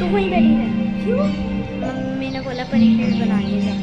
तू वहीं बैठी रह। क्यों? मम्मी ने बोला पनीर टिक्की बनानी है जा।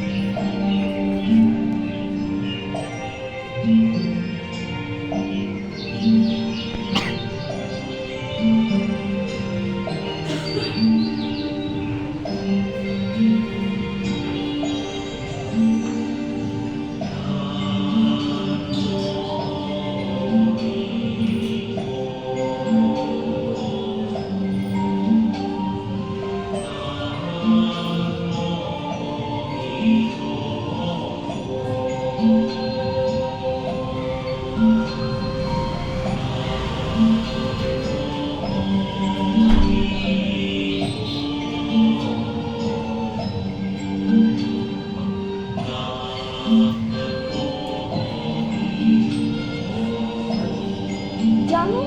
जानू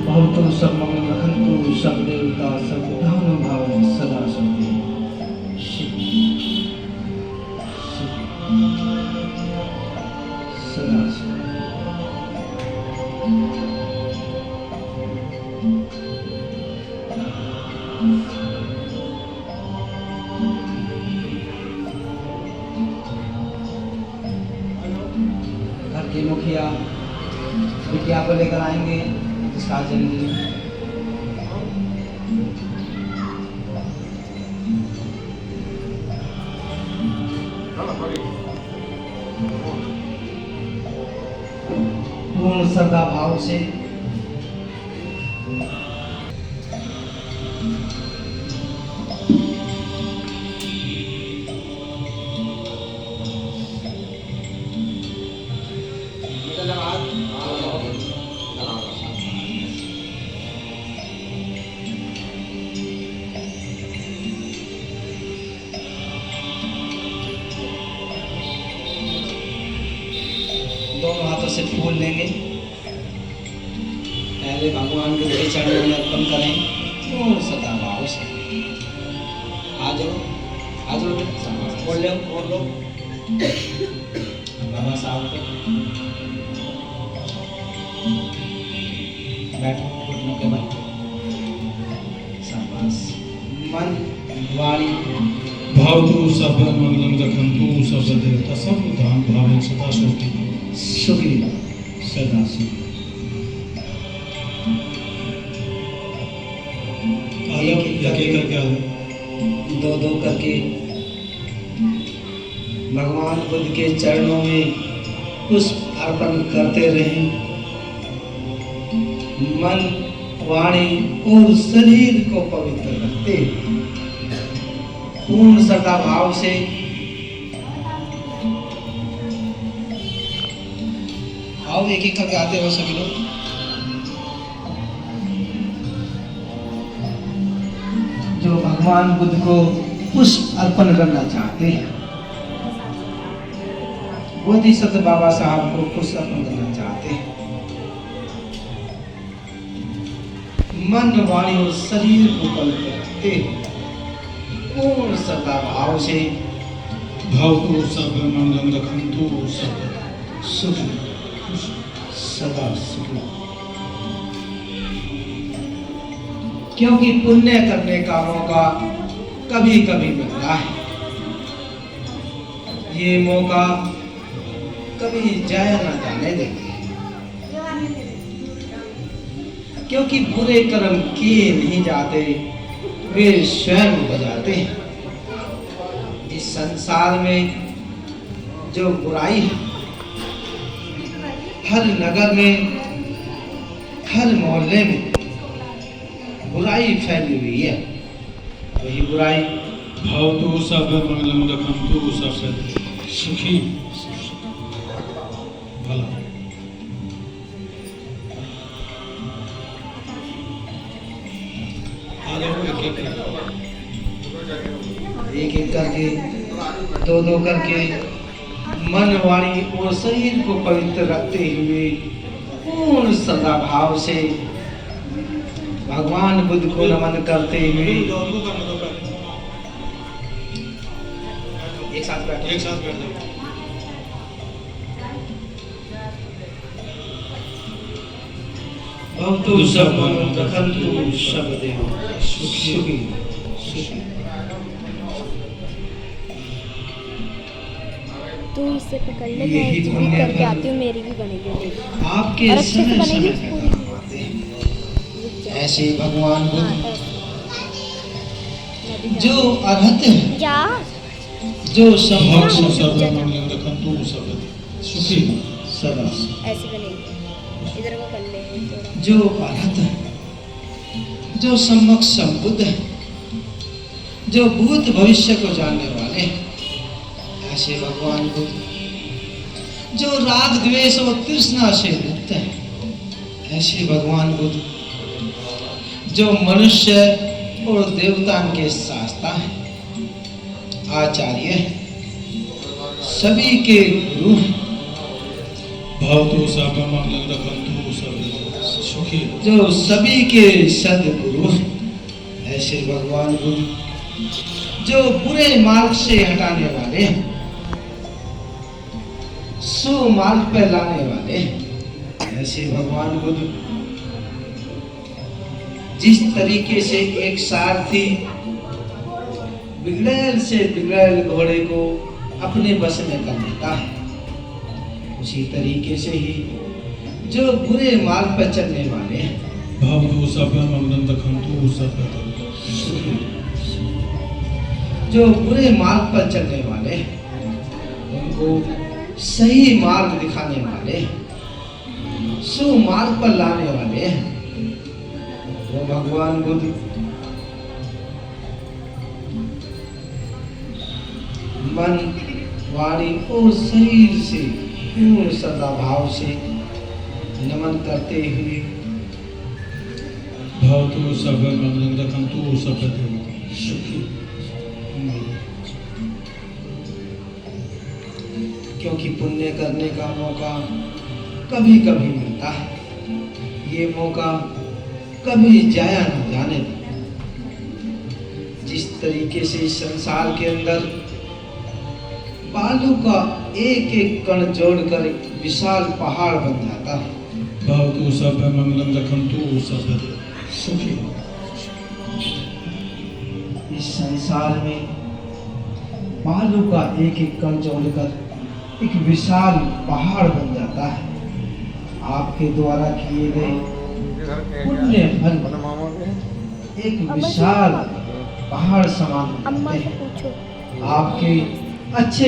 भवतु सब मंगल रखन्तु सब देवता सब दान भाव सदा सुखी। शिव शिव सदा सुखी। घर के मुखिया बिटिया को लेकर आएंगे इसका जन्मदिन। पूर्ण श्रद्धा भाव से दोनों हाथों से फूल लेंगे। पहले भगवान के दो चरणों में अर्पण करें पूर्ण श्रद्धा भाव से। आ जाओ बोल लो बाबा साहब को बैठो घुटनों के बल। शाबाश। मन वाणी भवतु सब मंगलम रखन्तु सब देवता सब धाम भाव सदा सुखी। सुखी सदा सुखी। एक करके आओ। दो दो करके भगवान बुद्ध के चरणों में पुष्प अर्पण करते रहें। मन वाणी और शरीर को पवित्र रखते पूर्ण श्रद्धा भाव से आओ। एक एक करके आते हो सभी लोग। जो भगवान बुद्ध को पुष्प अर्पण करना चाहते हैं, बोधिसत्व बाबा साहब को पुष्प अर्पण करना चाहते हैं, मन वाणी और शरीर को पवित्र रखते पूर्ण श्रद्धा भाव से भवतु सब मंगलम रखन्तु सब सुख सदा सुखी। क्योंकि पुण्य करने का मौका कभी कभी मिलता है, ये मौका कभी जाया न जाने देंगे। क्योंकि बुरे कर्म किए नहीं जाते, वे स्वयं बजाते हैं। इस संसार में जो बुराई है, हर नगर में, हर मोहल्ले में बुराई फैली हुई है। वही बुराई भवतु सर्वमंगलं रक्षन्तु सर्वदा सुखी भला। एक एक करके, दो दो करके मन, वाणी और शरीर को पवित्र रखते हुए पूर्ण सदा भाव से भगवान बुद्ध को नमन करते हुए एक साथ बैठो। भवतु सर्वमंगलं रक्षन्तु सर्वदेव सुखी। तू इससे पकड़ ले, मैं यही भी दुनिया करके भर आती हूँ, मेरी भी बनेगी। आपके और अच्छे से समय बनेगी समय पूरी। पर आते हैं। ऐसे भगवान बुद्ध जो अरहत है, जा जो भवतु समक्ष सर्वमंगलं रक्षन्तु सर्वदा सुखी सदा, ऐसी बनेगी। इधर को कर ले थोड़ा। जो अरहत है, जो सम्यक संबुद्ध है, जो भूत भविष्य को जानने वाले हैं, ऐसे भगवान बुद्ध जो राग द्वेष और तृष्णा से मुक्त है, ऐसे भगवान बुद्ध जो मनुष्य और देवता के शास्ता है, आचार्य है, सभी के गुरु हैं। भवतु सर्वमंगलं रक्षन्तु सर्वदा सुखी। जो सभी के सदगुरु हैं, ऐसे भगवान बुद्ध जो बुरे मार्ग से हटाने वाले हैं, सुमार्ग पर लाने वाले हैं, ऐसे भगवान बुद्ध जिस तरीके से एक सारथी बिगड़ैल से बिगड़ैल घोड़े को अपने बस में कर लेता है, उसी तरीके से ही जो बुरे मार्ग पर चलने वाले हैं, भवतु सर्वमंगलं रक्षन्तु सर्वदा जो बुरे मार्ग पर चलने वाले हैं, उनको सही मार्ग दिखाने वाले, सुमार्ग पर लाने वाले हैं, वो भगवान बुद्ध मन, वाणी और शरीर से पूर्ण सदा भाव से नमन करते हुए भवतु सर्वमंगलं रक्षन्तु सर्वदा सुखी। क्योंकि पुण्य करने का मौका कभी कभी मिलता है, ये मौका कभी जाया न जाने दें। जिस तरीके से इस संसार के अंदर बालू का एक एक कण जोड़कर विशाल पहाड़ बन जाता है, भवतु सर्वमंगलं रक्षन्तु सर्वदा सुखी। इस संसार में बालू का एक एक कण जोड़कर एक विशाल पहाड़ बन जाता है। आपके द्वारा किए गए पुण्य फल एक विशाल पहाड़ समान अम्मा होते से हैं। पूछो। आपके अच्छे